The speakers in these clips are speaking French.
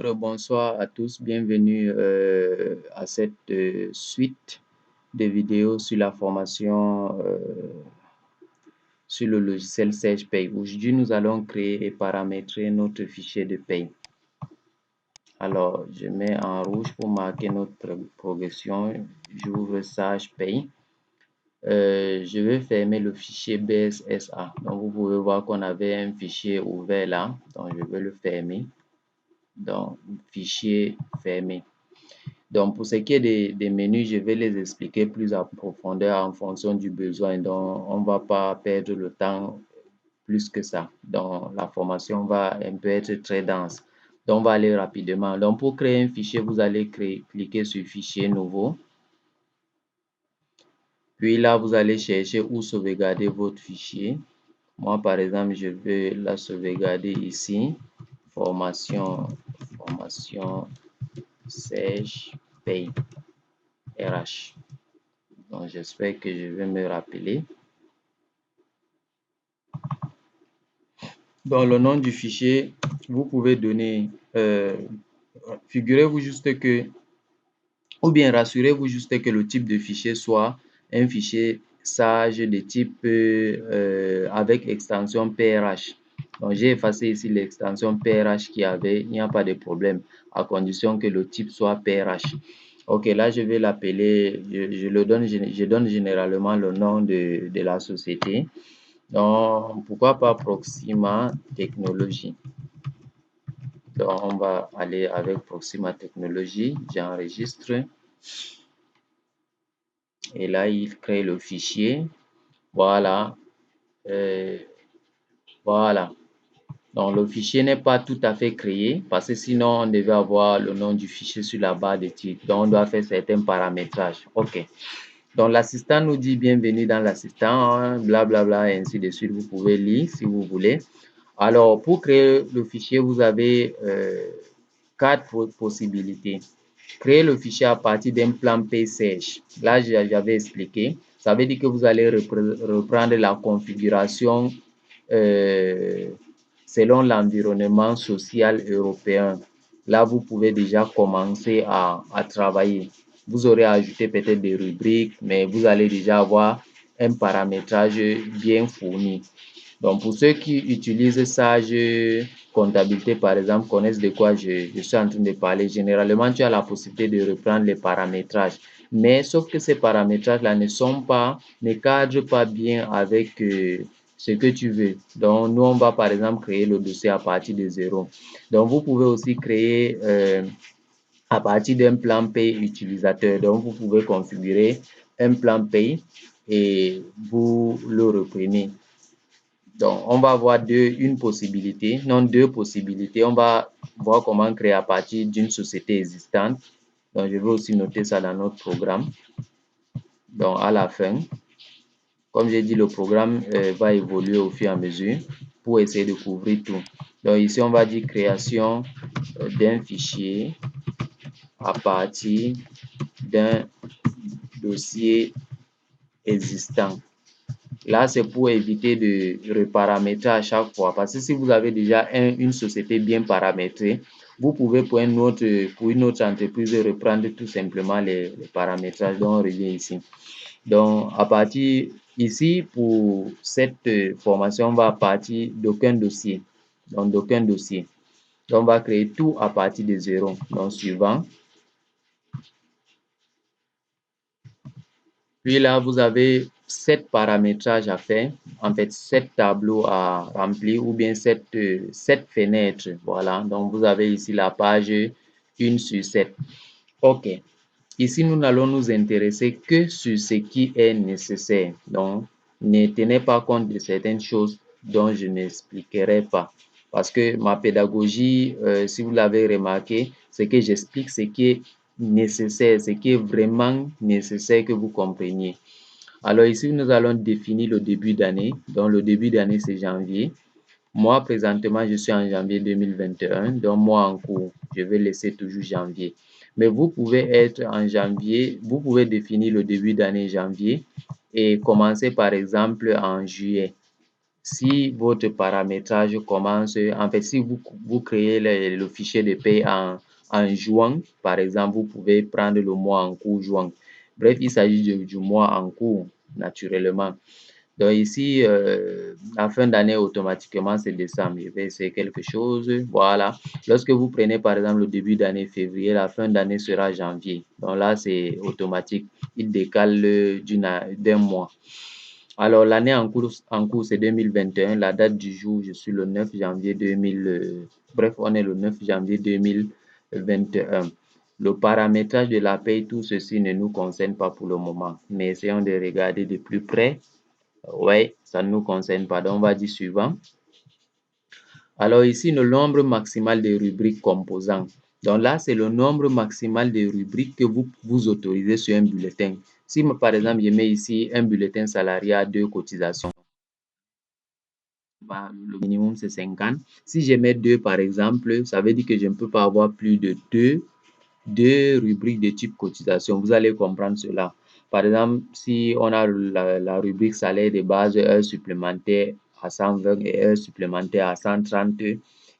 Bonsoir à tous, bienvenue à cette suite de vidéos sur la formation sur le logiciel Sage Pay. Aujourd'hui, nous allons créer et paramétrer notre fichier de paye. Alors, je mets en rouge pour marquer notre progression. J'ouvre Sage Pay. Je vais fermer le fichier BSSA. Donc, vous pouvez voir qu'on avait un fichier ouvert là. Donc, je vais le fermer. Donc, fichier fermé. Donc, pour ce qui est des menus, je vais les expliquer plus en profondeur en fonction du besoin. Donc, on ne va pas perdre le temps plus que ça. Donc, la formation va un peu être très dense. Donc, on va aller rapidement. Donc, pour créer un fichier, vous allez cliquer sur Fichier nouveau. Puis là, vous allez chercher où sauvegarder votre fichier. Moi, par exemple, je vais la sauvegarder ici. Formation Sage Pay RH. Donc, j'espère que je vais me rappeler. Dans le nom du fichier, vous pouvez donner, figurez-vous juste que, ou bien rassurez-vous juste que le type de fichier soit un fichier Sage de type avec extension PRH. Donc, j'ai effacé ici l'extension PRH qu'il y avait, il n'y a pas de problème, à condition que le type soit PRH. Ok, là, je vais l'appeler, je donne généralement le nom de la société. Donc, pourquoi pas Proxima Technologies. Donc, on va aller avec Proxima Technologies. J'enregistre. Et là, il crée le fichier. Voilà. Voilà. Donc, le fichier n'est pas tout à fait créé parce que sinon, on devait avoir le nom du fichier sur la barre de titre. Donc, on doit faire certains paramétrages. OK. Donc, l'assistant nous dit bienvenue dans l'assistant, blablabla, et ainsi de suite. Vous pouvez lire si vous voulez. Alors, pour créer le fichier, vous avez 4 possibilités. Créer le fichier à partir d'un plan PSage. Là, j'avais expliqué. Ça veut dire que vous allez reprendre la configuration selon l'environnement social européen. Là, vous pouvez déjà commencer à travailler. Vous aurez ajouté peut-être des rubriques, mais vous allez déjà avoir un paramétrage bien fourni. Donc, pour ceux qui utilisent Sage Comptabilité, par exemple, connaissent de quoi je suis en train de parler. Généralement, tu as la possibilité de reprendre les paramétrages. Mais sauf que ces paramétrages-là ne cadrent pas bien avec ce que tu veux. Donc, nous, on va par exemple créer le dossier à partir de 0. Donc, vous pouvez aussi créer à partir d'un plan paye utilisateur. Donc, vous pouvez configurer un plan paye et vous le reprenez. Donc, on va voir deux possibilités. On va voir comment créer à partir d'une société existante. Donc, je vais aussi noter ça dans notre programme. Donc, à la fin, comme j'ai dit, le programme va évoluer au fur et à mesure pour essayer de couvrir tout. Donc, ici, on va dire création d'un fichier à partir d'un dossier existant. Là, c'est pour éviter de reparamétrer à chaque fois. Parce que si vous avez déjà une société bien paramétrée, vous pouvez pour une autre entreprise reprendre tout simplement les paramétrages. Donc, on revient ici. Donc, à partir ici, pour cette formation, on va partir d'aucun dossier. Donc, d'aucun dossier. Donc, on va créer tout à partir de 0. Donc, suivant. Puis là, vous avez 7 paramétrages à faire, en fait 7 tableaux à remplir ou bien 7 fenêtres. Voilà, donc vous avez ici la page 1 sur 7. OK. Ici, nous n'allons nous intéresser que sur ce qui est nécessaire. Donc, ne tenez pas compte de certaines choses dont je n'expliquerai pas. Parce que ma pédagogie, si vous l'avez remarqué, c'est que j'explique ce qui est nécessaire, ce qui est vraiment nécessaire que vous compreniez. Alors ici, nous allons définir le début d'année. Donc, le début d'année, c'est janvier. Moi, présentement, je suis en janvier 2021. Donc, moi, en cours, je vais laisser toujours janvier. Mais vous pouvez être en janvier, vous pouvez définir le début d'année janvier et commencer, par exemple, en juillet. Si votre paramétrage commence, en fait, si vous créez le fichier de paye en juin, par exemple, vous pouvez prendre le mois en cours juin. Bref, il s'agit du mois en cours, naturellement. Donc ici, la fin d'année, automatiquement, c'est décembre. Je vais essayer quelque chose. Voilà. Lorsque vous prenez, par exemple, le début d'année février, la fin d'année sera janvier. Donc là, c'est automatique. Il décale d'un mois. Alors, l'année en cours c'est 2021. La date du jour, je suis le 9 janvier 2000. Bref, on est le 9 janvier 2021. Le paramétrage de la paye, tout ceci ne nous concerne pas pour le moment. Mais essayons de regarder de plus près. Ouais, ça ne nous concerne pas. Donc, on va dire suivant. Alors ici, le nombre maximal de rubriques composants. Donc là, c'est le nombre maximal de rubriques que vous autorisez sur un bulletin. Si par exemple, je mets ici un bulletin salarié à 2 cotisations, le minimum c'est 50. Si je mets 2 par exemple, ça veut dire que je ne peux pas avoir plus de deux rubriques de type cotisation. Vous allez comprendre cela. Par exemple, si on a la rubrique salaire de base, heures supplémentaires à 120 et heures supplémentaires à 130,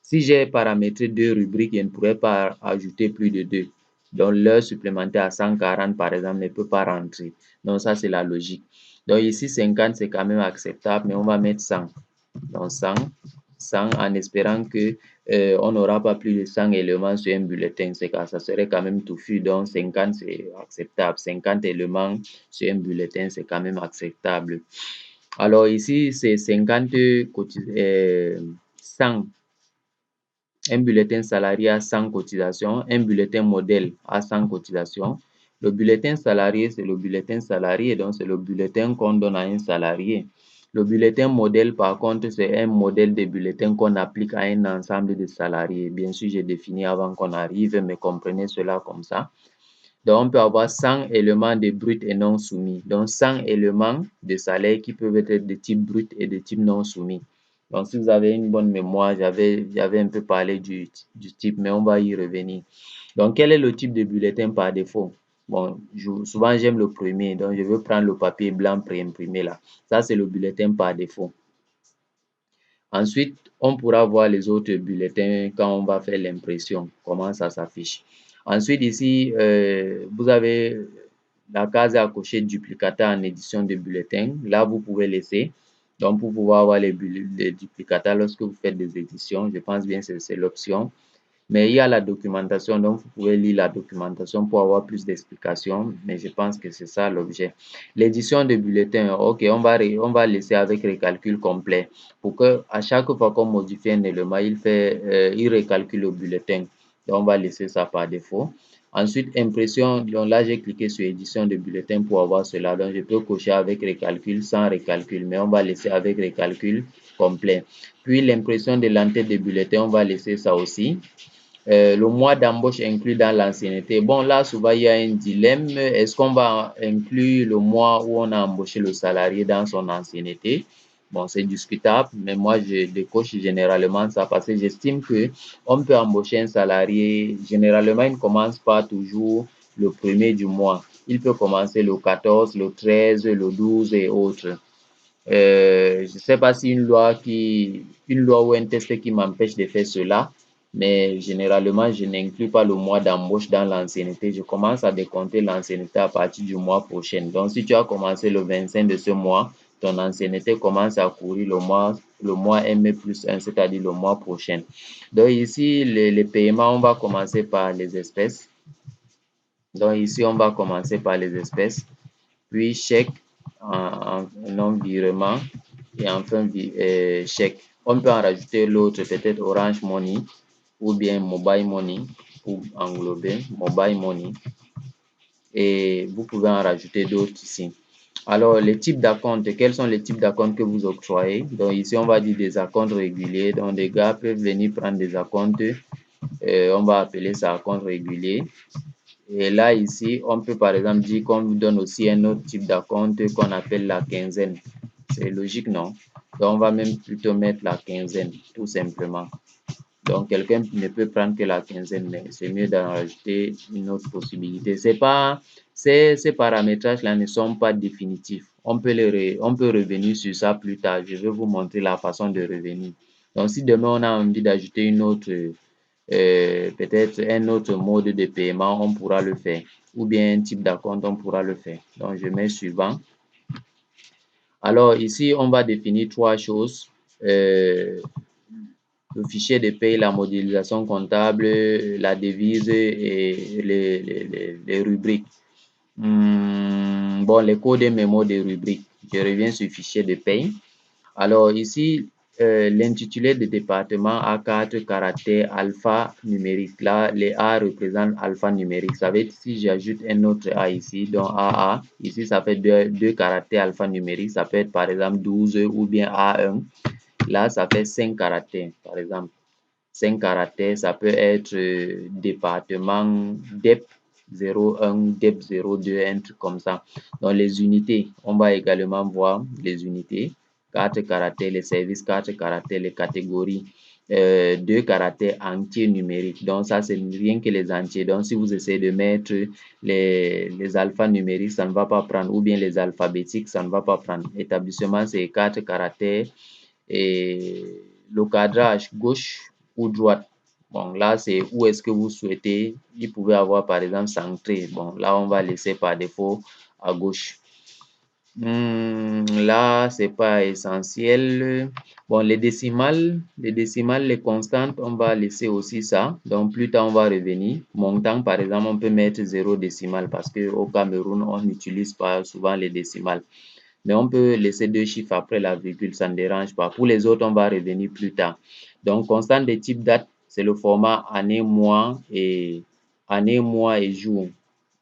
si j'ai paramétré deux rubriques, je ne pourrais pas ajouter plus de deux. Donc, l'heure supplémentaire à 140, par exemple, ne peut pas rentrer. Donc, ça, c'est la logique. Donc, ici, 50, c'est quand même acceptable, mais on va mettre 100. Donc, 100 en espérant que on n'aura pas plus de 100 éléments sur un bulletin. C'est car ça serait quand même touffu. Donc, 50, c'est acceptable. 50 éléments sur un bulletin, c'est quand même acceptable. Alors, ici, c'est 100. Un bulletin salarié à 100 cotisations, un bulletin modèle à 100 cotisations. Le bulletin salarié, c'est le bulletin salarié, donc c'est le bulletin qu'on donne à un salarié. Le bulletin modèle, par contre, c'est un modèle de bulletin qu'on applique à un ensemble de salariés. Bien sûr, j'ai défini avant qu'on arrive, mais comprenez cela comme ça. Donc, on peut avoir 100 éléments de brut et non soumis. Donc, 100 éléments de salaire qui peuvent être de type brut et de type non soumis. Donc, si vous avez une bonne mémoire, j'avais un peu parlé du type, mais on va y revenir. Donc, quel est le type de bulletin par défaut? Bon, souvent j'aime le premier, donc je vais prendre le papier blanc préimprimé là. Ça, c'est le bulletin par défaut. Ensuite, on pourra voir les autres bulletins quand on va faire l'impression, comment ça s'affiche. Ensuite, ici, vous avez la case à cocher duplicata en édition de bulletin. Là, vous pouvez laisser. Donc, pour pouvoir voir les duplicata lorsque vous faites des éditions, je pense bien que c'est l'option. Mais il y a la documentation, donc vous pouvez lire la documentation pour avoir plus d'explications, mais je pense que c'est ça l'objet. L'édition de bulletin, ok, on va laisser avec recalcul complet pour que à chaque fois qu'on modifie un élément, il recalcule le bulletin. Donc, on va laisser ça par défaut. Ensuite, impression, donc là, j'ai cliqué sur édition de bulletin pour avoir cela. Donc, je peux cocher avec recalcul, sans recalcul, mais on va laisser avec recalcul complet. Puis, l'impression de l'entête de bulletin, on va laisser ça aussi. Le mois d'embauche inclus dans l'ancienneté. Bon, là, souvent, il y a un dilemme. Est-ce qu'on va inclure le mois où on a embauché le salarié dans son ancienneté? Bon, c'est discutable, mais moi, je décoche généralement ça parce que j'estime que on peut embaucher un salarié. Généralement, il ne commence pas toujours le premier du mois. Il peut commencer le 14, le 13, le 12 et autres. Je ne sais pas si une loi ou un test qui m'empêche de faire cela, mais généralement, je n'inclus pas le mois d'embauche dans l'ancienneté. Je commence à décompter l'ancienneté à partir du mois prochain. Donc, si tu as commencé le 25 de ce mois, ton ancienneté commence à courir le mois M plus 1, c'est-à-dire le mois prochain. Donc, ici, les paiements, on va commencer par les espèces. Donc, ici, on va commencer par les espèces, puis chèque, non virement et enfin chèque. On peut en rajouter l'autre, peut-être Orange Money ou bien Mobile Money pour englober Mobile Money. Et vous pouvez en rajouter d'autres ici. Alors, les types d'acomptes, quels sont les types d'acomptes que vous octroyez? Donc, ici, on va dire des acomptes réguliers. Donc, des gars peuvent venir prendre des acomptes. On va appeler ça acompte régulier. Et là, ici, on peut par exemple dire qu'on vous donne aussi un autre type d'acompte qu'on appelle la quinzaine. C'est logique, non? Donc, on va même plutôt mettre la quinzaine, tout simplement. Donc, quelqu'un ne peut prendre que la quinzaine, mais c'est mieux d'en rajouter une autre possibilité. Ces paramétrages-là ne sont pas définitifs. On peut revenir sur ça plus tard. Je vais vous montrer la façon de revenir. Donc, si demain on a envie d'ajouter une autre, peut-être un autre mode de paiement, on pourra le faire. Ou bien un type d'acompte, on pourra le faire. Donc, je mets suivant. Alors, ici, on va définir trois choses. Le fichier de paye, la modélisation comptable, la devise et les rubriques. Bon, les codes et mémo des rubriques. Je reviens sur le fichier de paye. Alors ici, l'intitulé de département a 4 caractères alphanumériques. Là, les A représentent alphanumérique. Ça veut dire si j'ajoute un autre A ici, donc AA, ici ça fait deux caractères alphanumériques. Ça peut être par exemple 12 ou bien A1. Là, ça fait 5 caractères, par exemple. 5 caractères, ça peut être département DEP 01, DEP 02, un truc comme ça. Donc les unités, on va également voir les unités. 4 caractères, les services, 4 caractères, les catégories, 2 caractères entiers numériques. Donc ça, c'est rien que les entiers. Donc si vous essayez de mettre les alphanumériques, ça ne va pas prendre. Ou bien les alphabétiques, ça ne va pas prendre. Établissement, c'est 4 caractères. Et le cadrage gauche ou droite. Bon, là, c'est où est-ce que vous souhaitez. Il pouvait avoir, par exemple, centré. Bon, là, on va laisser par défaut à gauche. Là, c'est pas essentiel. Bon, les constantes, on va laisser aussi ça. Donc, plus tard, on va revenir. Montant, par exemple, on peut mettre 0 décimal parce qu'au Cameroun, on n'utilise pas souvent les décimales. Mais on peut laisser 2 chiffres après la virgule, ça ne dérange pas. Pour les autres, on va revenir plus tard. Donc, constante de type date, c'est le format année, mois et jour.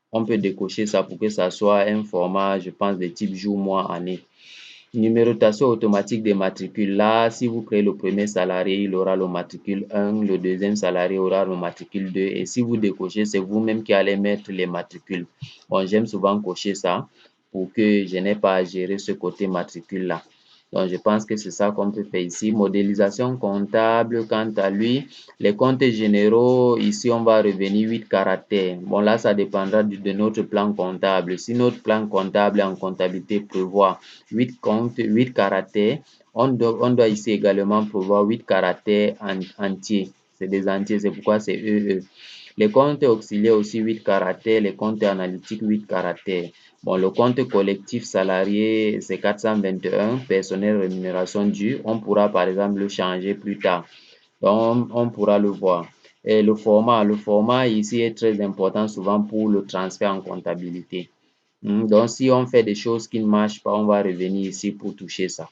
On peut décocher ça pour que ça soit un format, je pense, de type jour, mois, année. Numérotation automatique des matricules. Là, si vous créez le premier salarié, il aura le matricule 1, le deuxième salarié aura le matricule 2. Et si vous décochez, c'est vous-même qui allez mettre les matricules. Bon, j'aime souvent cocher ça pour que je n'ai pas à gérer ce côté matricule-là. Donc, je pense que c'est ça qu'on peut faire ici. Modélisation comptable, quant à lui, les comptes généraux, ici, on va revenir 8 caractères. Bon, là, ça dépendra de notre plan comptable. Si notre plan comptable en comptabilité prévoit 8 comptes, 8 caractères, on doit ici également prévoir 8 caractères entiers. C'est des entiers, c'est pourquoi c'est EE. Les comptes auxiliaires aussi 8 caractères, les comptes analytiques 8 caractères. Bon, le compte collectif salarié, c'est 421, personnel rémunération due. On pourra par exemple le changer plus tard. Donc, on pourra le voir. Et le format ici est très important souvent pour le transfert en comptabilité. Donc, si on fait des choses qui ne marchent pas, on va revenir ici pour toucher ça.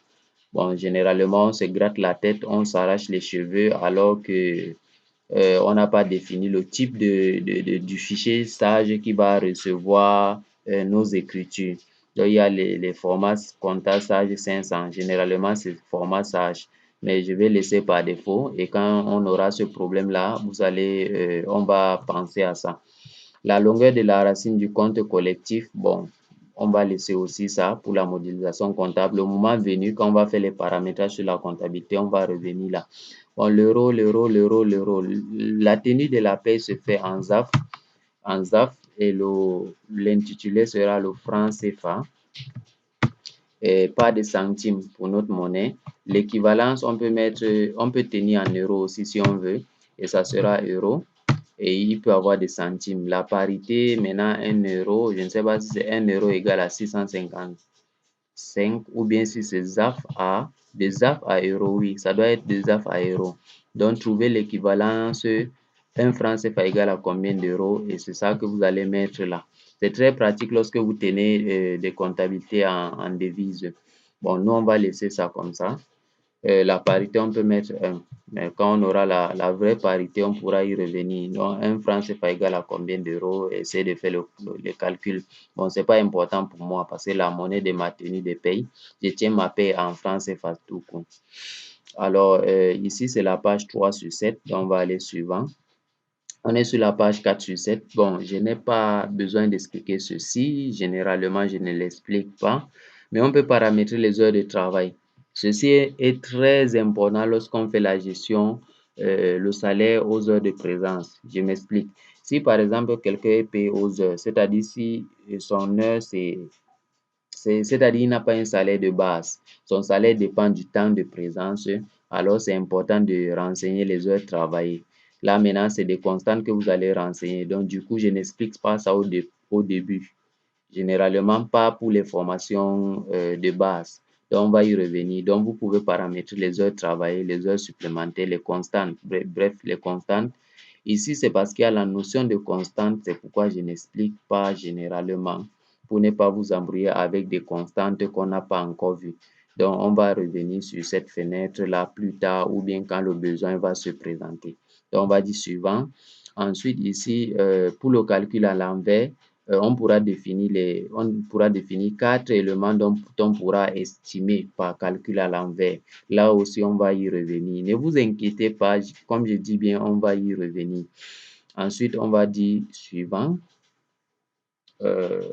Bon, généralement, on se gratte la tête, on s'arrache les cheveux alors que on n'a pas défini le type du fichier sage qui va recevoir nos écritures. Donc, il y a les formats compta sage 500. Généralement, c'est format sage. Mais je vais laisser par défaut. Et quand on aura ce problème-là, on va penser à ça. La longueur de la racine du compte collectif, bon, on va laisser aussi ça pour la modélisation comptable. Au moment venu, quand on va faire les paramétrages sur la comptabilité, on va revenir là. Bon, l'euro. La tenue de la paie se fait en ZAF et l'intitulé sera le franc CFA. Et pas de centimes pour notre monnaie. L'équivalence, on peut tenir en euros aussi si on veut, et ça sera euro. Et il peut avoir des centimes. La parité, maintenant 1 euro, je ne sais pas si c'est 1 euro égal à 655 ou bien si c'est des ZAF à euro, oui, ça doit être des ZAF à euro. Donc, trouver l'équivalence, 1 franc CFA égal à combien d'euros et c'est ça que vous allez mettre là. C'est très pratique lorsque vous tenez des comptabilités en devise. Bon, nous, on va laisser ça comme ça. La parité, on peut mettre 1. Mais quand on aura la vraie parité, on pourra y revenir. Donc, 1 franc CFA égal à combien d'euros? Essayez de faire le calcul. Bon, c'est pas important pour moi parce que la monnaie de ma tenue de paye, je tiens ma paye en franc CFA tout court. Alors, ici, c'est la page 3 sur 7. Donc, on va aller suivant. On est sur la page 4 sur 7. Bon, je n'ai pas besoin d'expliquer ceci. Généralement, je ne l'explique pas. Mais on peut paramétrer les heures de travail. Ceci est très important lorsqu'on fait la gestion le salaire aux heures de présence. Je m'explique. Si par exemple quelqu'un est payé aux heures, c'est-à-dire si son heure c'est-à-dire il n'a pas un salaire de base, son salaire dépend du temps de présence, alors c'est important de renseigner les heures travaillées. Là maintenant, c'est des constantes que vous allez renseigner. Donc du coup, je n'explique pas ça au début. Généralement pas pour les formations de base. Donc, on va y revenir. Donc, vous pouvez paramétrer les heures travaillées, les heures supplémentaires, les constantes, bref, les constantes. Ici, c'est parce qu'il y a la notion de constante, c'est pourquoi je n'explique pas généralement, pour ne pas vous embrouiller avec des constantes qu'on n'a pas encore vues. Donc, on va revenir sur cette fenêtre-là plus tard ou bien quand le besoin va se présenter. Donc, on va dire suivant. Ensuite, ici, pour le calcul à l'envers, on pourra définir 4 éléments dont on pourra estimer par calcul à l'envers. Là aussi, on va y revenir. Ne vous inquiétez pas, comme je dis bien, on va y revenir. Ensuite, on va dire suivant.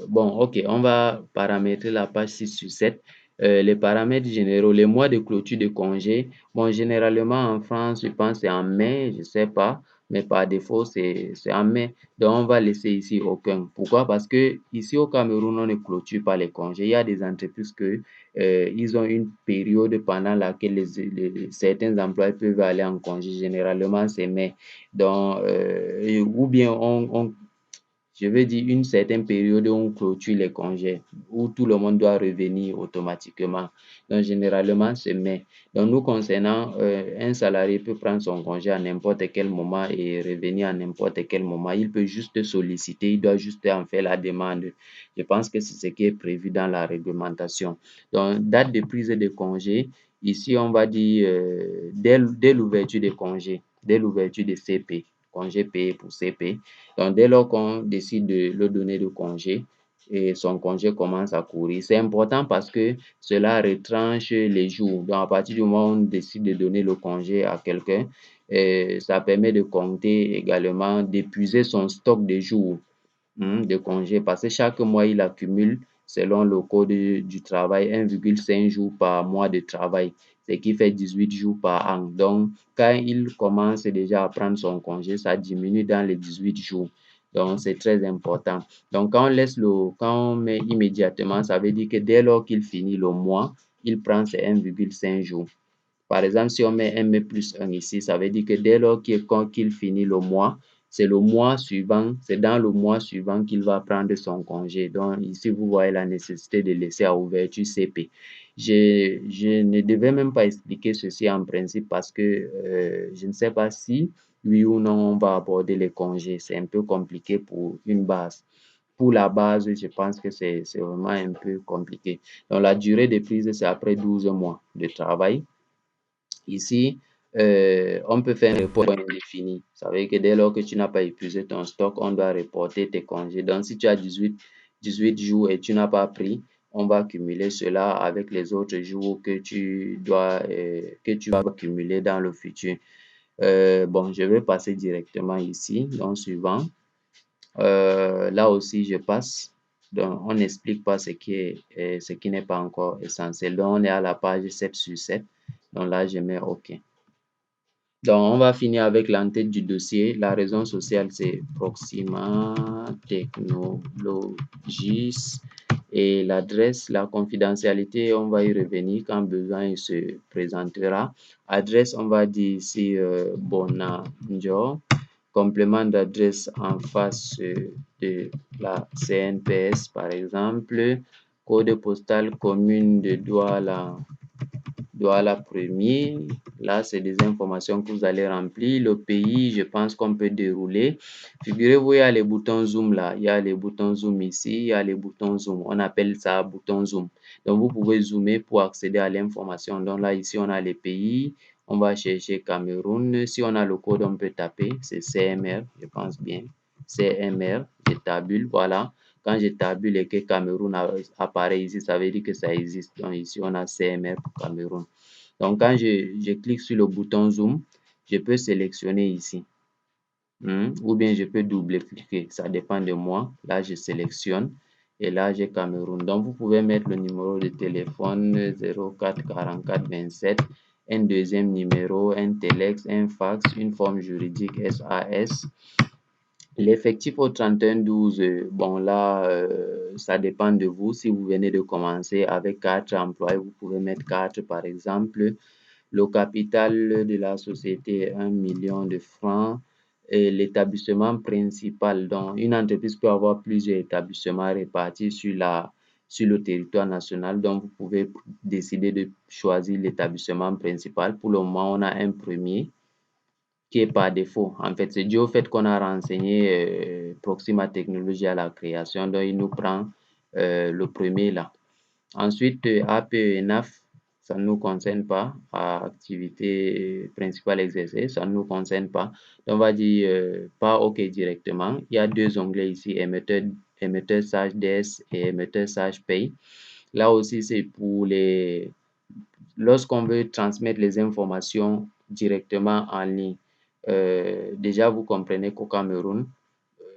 Bon, ok, on va paramétrer la page 6 sur 7. Les paramètres généraux, les mois de clôture de congé. Bon, généralement en France, je pense c'est en mai, je sais pas, mais par défaut, c'est en mai. Donc, on va laisser ici aucun. Pourquoi? Parce que ici au Cameroun, on ne clôture pas les congés. Il y a des entreprises que ils ont une période pendant laquelle certains employés peuvent aller en congé. Généralement, c'est mai. Donc, ou bien je veux dire une certaine période où on clôture les congés, où tout le monde doit revenir automatiquement. Donc, généralement, c'est mai. Donc, nous concernant, un salarié peut prendre son congé à n'importe quel moment et revenir à n'importe quel moment. Il peut juste solliciter, il doit juste en faire la demande. Je pense que c'est ce qui est prévu dans la réglementation. Donc, date de prise de congé, ici, on va dire dès l'ouverture des congés, dès l'ouverture des CP, congé payé pour CP. Donc, dès lors qu'on décide de le donner de congé et son congé commence à courir, c'est important parce que cela retranche les jours. Donc, à partir du moment où on décide de donner le congé à quelqu'un, ça permet de compter également, d'épuiser son stock de jours de congé parce que chaque mois, il accumule, selon le code du travail, 1,5 jours par mois de travail, ce qui fait 18 jours par an. Donc, quand il commence déjà à prendre son congé, ça diminue dans les 18 jours. Donc, c'est très important. Donc, quand on met immédiatement, ça veut dire que dès lors qu'il finit le mois, il prend ses 1,5 jours. Par exemple, si on met 1 plus 1 ici, ça veut dire que dès lors qu'il finit le mois, c'est le mois suivant, c'est dans le mois suivant qu'il va prendre son congé. Donc, ici, vous voyez la nécessité de laisser à ouverture CP. Je ne devais même pas expliquer ceci en principe parce que je ne sais pas si, oui ou non, on va aborder les congés. C'est un peu compliqué pour une base. Pour la base, je pense que c'est vraiment un peu compliqué. Donc, la durée de prise, c'est après 12 mois de travail. Ici, on peut faire un report indéfini. Ça veut dire que dès lors que tu n'as pas épuisé ton stock, on doit reporter tes congés. Donc, si tu as 18 jours et tu n'as pas pris, on va cumuler cela avec les autres jours que tu vas cumuler dans le futur. Bon, je vais passer directement ici. Donc, suivant. Là aussi, je passe. Donc, on n'explique pas ce qui n'est pas encore essentiel. Donc, on est à la page 7 sur 7. Donc là, je mets OK. Donc, on va finir avec l'entête du dossier. La raison sociale, c'est Proxima Technologies. Et l'adresse, la confidentialité, on va y revenir quand besoin, il se présentera. Adresse, on va dire ici Bonanjo. Complément d'adresse en face de la CNPS, par exemple. Code postal commune de Douala premier. Là, c'est des informations que vous allez remplir. Le pays, je pense qu'on peut dérouler. Figurez-vous, il y a les boutons zoom là. Il y a les boutons zoom ici. Il y a les boutons zoom. On appelle ça bouton zoom. Donc, vous pouvez zoomer pour accéder à l'information. Donc là, ici, on a les pays. On va chercher Cameroun. Si on a le code, on peut taper. C'est CMR, je pense bien. CMR, je tabule, voilà. Quand je tabule et que Cameroun apparaît ici, ça veut dire que ça existe. Donc ici, on a CMR pour Cameroun. Donc quand je clique sur le bouton zoom, je peux sélectionner ici. Ou bien je peux double-cliquer. Ça dépend de moi. Là, je sélectionne. Et là, j'ai Cameroun. Donc, vous pouvez mettre le numéro de téléphone 04 44 27 un deuxième numéro, un telex, un fax, une forme juridique SAS. L'effectif au 31/12, bon là, ça dépend de vous. Si vous venez de commencer avec 4 employés, vous pouvez mettre 4 par exemple. Le capital de la société est 1 million de francs. Et l'établissement principal, donc une entreprise peut avoir plusieurs établissements répartis sur le territoire national. Donc vous pouvez décider de choisir l'établissement principal. Pour le moment, on a un premier qui est par défaut. En fait, c'est dû au fait qu'on a renseigné Proxima Technologies à la création, donc il nous prend le premier là. Ensuite, APE et NAF, ça ne nous concerne pas. Activité principale exercée, ça ne nous concerne pas. Donc, on va dire pas OK directement. Il y a deux onglets ici, émetteur sage DS et émetteur sage Pay. Là aussi, c'est pour les lorsqu'on veut transmettre les informations directement en ligne. Déjà, vous comprenez qu'au Cameroun,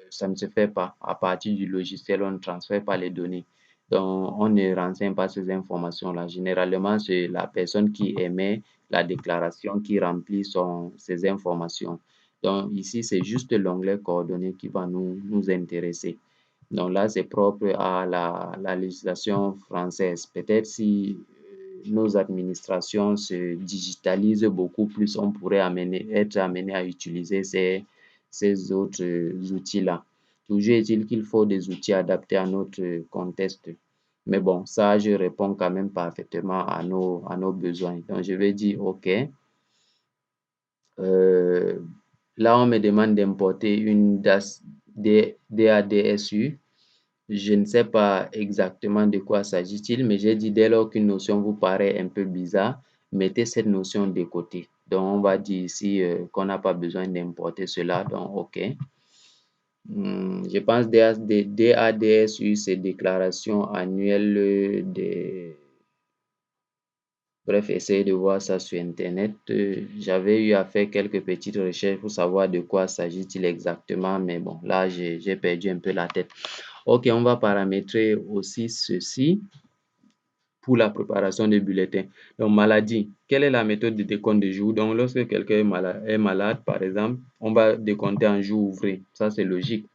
ça ne se fait pas. À partir du logiciel, on ne transfère pas les données. Donc, on ne renseigne pas ces informations-là. Généralement, c'est la personne qui émet la déclaration qui remplit ces informations. Donc, ici, c'est juste l'onglet coordonnées qui va nous intéresser. Donc là, c'est propre à la législation française. Peut-être si nos administrations se digitalisent beaucoup plus, on pourrait être amené à utiliser ces autres outils-là. Toujours est-il qu'il faut des outils adaptés à notre contexte. Mais bon, ça, je réponds quand même parfaitement à nos besoins. Donc, je vais dire OK. Là, on me demande d'importer une DADSU. Je ne sais pas exactement de quoi s'agit-il, mais j'ai dit dès lors qu'une notion vous paraît un peu bizarre, mettez cette notion de côté. Donc, on va dire ici qu'on n'a pas besoin d'importer cela, donc OK. Je pense DADSU, c'est déclaration annuelle des... Bref, essayez de voir ça sur Internet. J'avais eu à faire quelques petites recherches pour savoir de quoi s'agit-il exactement, mais bon, là, j'ai perdu un peu la tête. OK, on va paramétrer aussi ceci pour la préparation des bulletins. Donc, maladie, quelle est la méthode de décompte de jours? Donc, lorsque quelqu'un est malade, par exemple, on va décompter en jours ouvrés. Ça, c'est logique.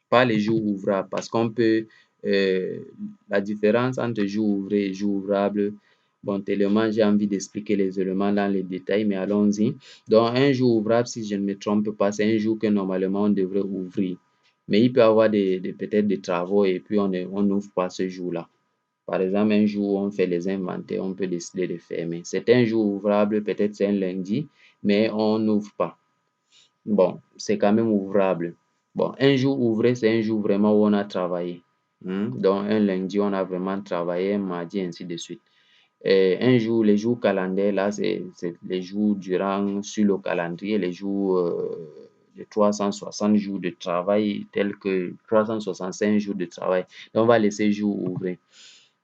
Pas les jours ouvrables, parce qu'on peut, la différence entre jours ouvrés et jours ouvrables, bon, tellement j'ai envie d'expliquer les éléments dans les détails, mais allons-y. Donc, un jour ouvrable, si je ne me trompe pas, c'est un jour que normalement on devrait ouvrir. Mais il peut y avoir peut-être des travaux et puis on n'ouvre pas ce jour-là. Par exemple, un jour où on fait les inventaires, on peut décider de fermer. C'est un jour ouvrable, peut-être c'est un lundi, mais on n'ouvre pas. Bon, c'est quand même ouvrable. Bon, un jour ouvré, c'est un jour vraiment où on a travaillé. Donc, un lundi, on a vraiment travaillé, un mardi, ainsi de suite. Et un jour, les jours calendaires, là, c'est les jours durant sur le calendrier, les jours de 360 jours de travail, tels que 365 jours de travail. Donc, on va laisser jour ouvré.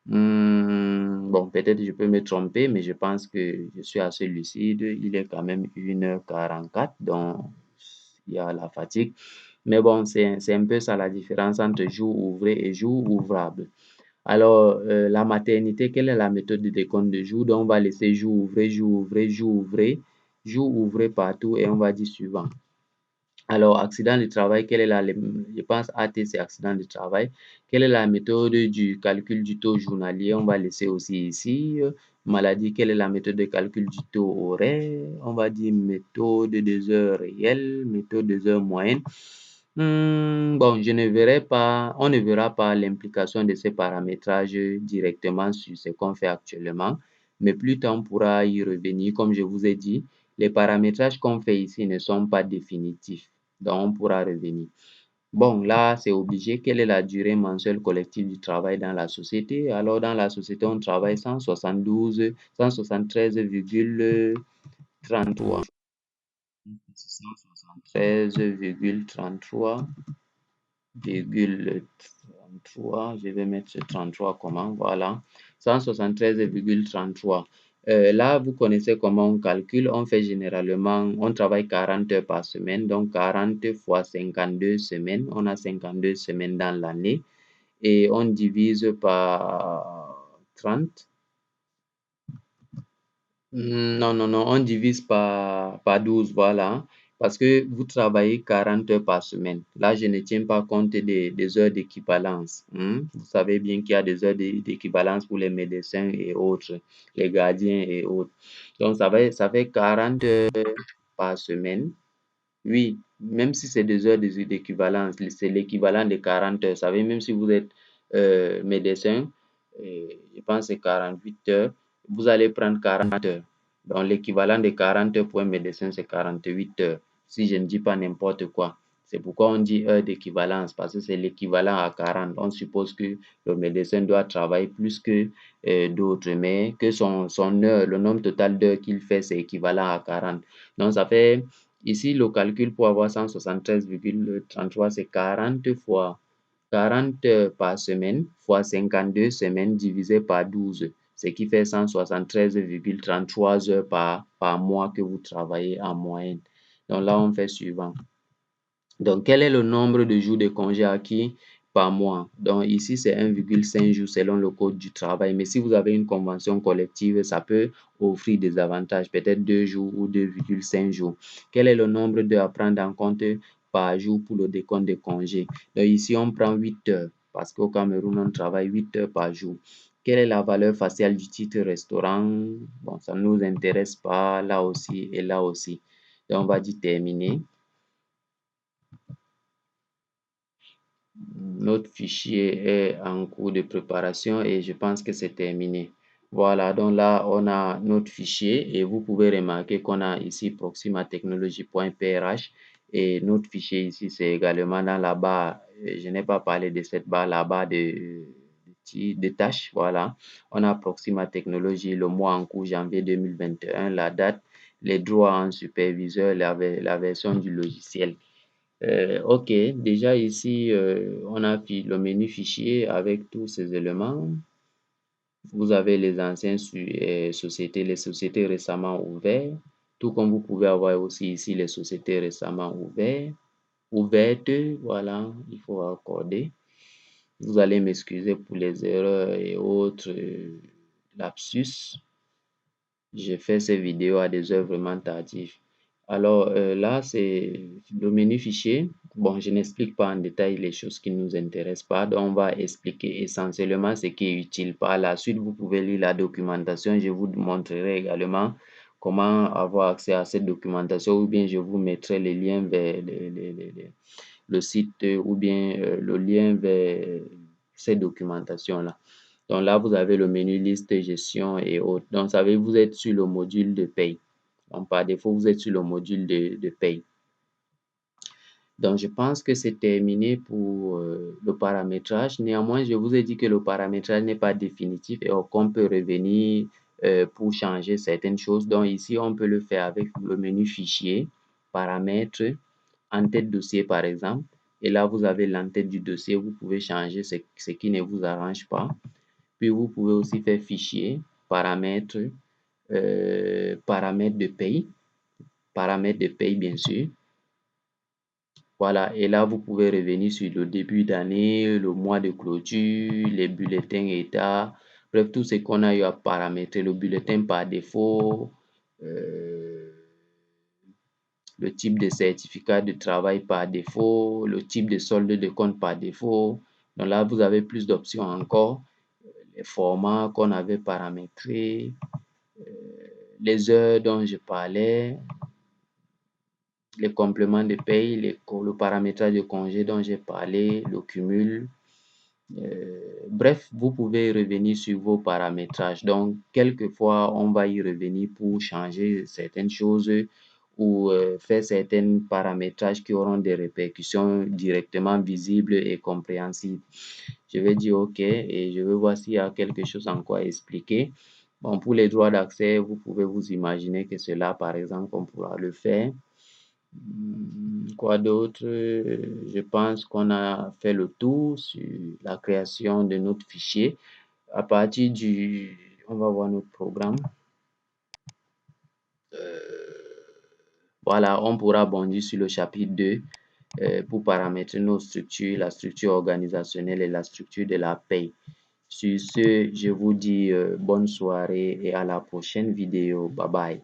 Bon, peut-être je peux me tromper, mais je pense que je suis assez lucide. Il est quand même 1h44, donc il y a la fatigue. Mais bon, c'est un peu ça la différence entre jour ouvré et jour ouvrable. Alors, la maternité, quelle est la méthode de décompte de jour? Donc, on va laisser jour ouvré, jour ouvré, jour ouvré, jour ouvré partout et on va dire suivant. Alors, accident de travail, quelle est je pense AT, c'est accident de travail. Quelle est la méthode du calcul du taux journalier? On va laisser aussi ici. Maladie, quelle est la méthode de calcul du taux horaire? On va dire méthode des heures réelles, méthode des heures moyennes. Bon, on ne verra pas l'implication de ces paramétrages directement sur ce qu'on fait actuellement, mais plus tard on pourra y revenir. Comme je vous ai dit, les paramétrages qu'on fait ici ne sont pas définitifs, donc on pourra revenir. Bon, là, c'est obligé. Quelle est la durée mensuelle collective du travail dans la société? Alors, dans la société, on travaille 173,33. 173,33, je vais mettre ce 33 comment, voilà, 173,33. Là, vous connaissez comment on calcule, on fait généralement, on travaille 40 heures par semaine, donc 40 fois 52 semaines, on a 52 semaines dans l'année, et on divise par 30, Non, non, non, on divise par 12, voilà. Parce que vous travaillez 40 heures par semaine. Là, je ne tiens pas compte des heures d'équivalence. Vous savez bien qu'il y a des heures d'équivalence pour les médecins et autres, les gardiens et autres. Donc, ça fait 40 heures par semaine. Oui, même si c'est 2 heures d'équivalence, c'est l'équivalent de 40 heures. Vous savez, même si vous êtes médecin, je pense que c'est 48 heures, vous allez prendre 40 heures. Donc, l'équivalent de 40 heures pour un médecin, c'est 48 heures. Si je ne dis pas n'importe quoi. C'est pourquoi on dit heure d'équivalence, parce que c'est l'équivalent à 40. On suppose que le médecin doit travailler plus que d'autres, mais que son heure, le nombre total d'heures qu'il fait, c'est équivalent à 40. Donc, ça fait. Ici, le calcul pour avoir 173,33, c'est 40 fois 40 heures par semaine fois 52 semaines divisé par 12, ce qui fait 173,33 heures par mois que vous travaillez en moyenne. Donc là, on fait suivant. Donc, quel est le nombre de jours de congé acquis par mois? Donc, ici, c'est 1,5 jours selon le code du travail. Mais si vous avez une convention collective, ça peut offrir des avantages, peut-être 2 jours ou 2,5 jours. Quel est le nombre d'heures à prendre en compte par jour pour le décompte des congés? Donc, ici, on prend 8 heures parce qu'au Cameroun, on travaille 8 heures par jour. Quelle est la valeur faciale du titre restaurant? Bon, ça ne nous intéresse pas là aussi et là aussi. Donc, on va dire terminer. Notre fichier est en cours de préparation et je pense que c'est terminé. Voilà, donc là, on a notre fichier et vous pouvez remarquer qu'on a ici proximatechnologie.prh et notre fichier ici, c'est également dans la barre. Je n'ai pas parlé de cette barre, la barre de tâches. Voilà, on a Proxima Technologie, le mois en cours, janvier 2021, la date, les droits en superviseur, la version du logiciel. Ok, déjà ici, on a le menu fichier avec tous ces éléments. Vous avez les anciennes sociétés, les sociétés récemment ouvertes, tout comme vous pouvez avoir aussi ici les sociétés récemment ouvertes, voilà, il faut accorder. Vous allez m'excuser pour les erreurs et autres lapsus. J'ai fait ces vidéos à des heures vraiment tardives. Alors là, c'est le menu fichier. Bon, je n'explique pas en détail les choses qui ne nous intéressent pas. Donc, on va expliquer essentiellement ce qui est utile. Par la suite, vous pouvez lire la documentation. Je vous montrerai également comment avoir accès à cette documentation ou bien je vous mettrai les liens vers le site ou bien le lien vers cette documentation-là. Donc là, vous avez le menu liste, gestion et autres. Donc, vous savez, vous êtes sur le module de paye. Donc, par défaut, vous êtes sur le module de paye. Donc, je pense que c'est terminé pour le paramétrage. Néanmoins, je vous ai dit que le paramétrage n'est pas définitif et qu'on peut revenir pour changer certaines choses. Donc, ici, on peut le faire avec le menu fichier, paramètres, en-tête dossier, par exemple. Et là, vous avez l'en-tête du dossier. Vous pouvez changer ce qui ne vous arrange pas. Puis, vous pouvez aussi faire fichier, paramètres, paramètres de paye, bien sûr. Voilà, et là, vous pouvez revenir sur le début d'année, le mois de clôture, les bulletins état, bref, tout ce qu'on a eu à paramétrer, le bulletin par défaut, euh, le type de certificat de travail par défaut, le type de solde de compte par défaut. Donc là, vous avez plus d'options encore, les formats qu'on avait paramétrés, les heures dont je parlais, les compléments de paye, le paramétrage de congé dont j'ai parlé, le cumul. Bref, vous pouvez revenir sur vos paramétrages. Donc, quelquefois, on va y revenir pour changer certaines choses ou faire certains paramétrages qui auront des répercussions directement visibles et compréhensibles. Je vais dire OK et je vais voir s'il y a quelque chose encore à expliquer. Bon, pour les droits d'accès, vous pouvez vous imaginer que cela, par exemple, on pourra le faire. Quoi d'autre? Je pense qu'on a fait le tour sur la création de notre fichier. À partir on va voir notre programme. Voilà, on pourra bondir sur le chapitre 2 pour paramétrer nos structures, la structure organisationnelle et la structure de la paye. Sur ce, je vous dis bonne soirée et à la prochaine vidéo. Bye bye.